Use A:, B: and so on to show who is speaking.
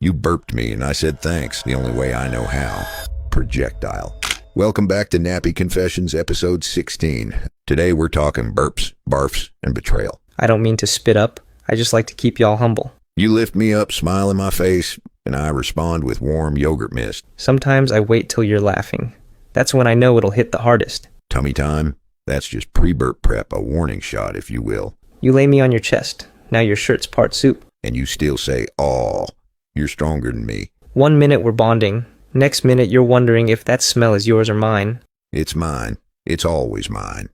A: You burped me and I said thanks, the only way I know how. Projectile. Welcome back to Nappy Confessions, episode 16. Today we're talking burps, barfs, and betrayal.
B: I don't mean to spit up. I just like to keep y'all humble.
A: You lift me up, smile in my face, and I respond with warm yogurt mist.
B: Sometimes I wait till you're laughing. That's when I know it'll hit the hardest.
A: Tummy time? That's just pre-burp prep, a warning shot, if you will.
B: You lay me on your chest. Now your shirt's part soup.
A: And you still say, "Aw, you're stronger than me."
B: 1 minute we're bonding. Next minute you're wondering if that smell is yours or mine.
A: It's mine. It's always mine.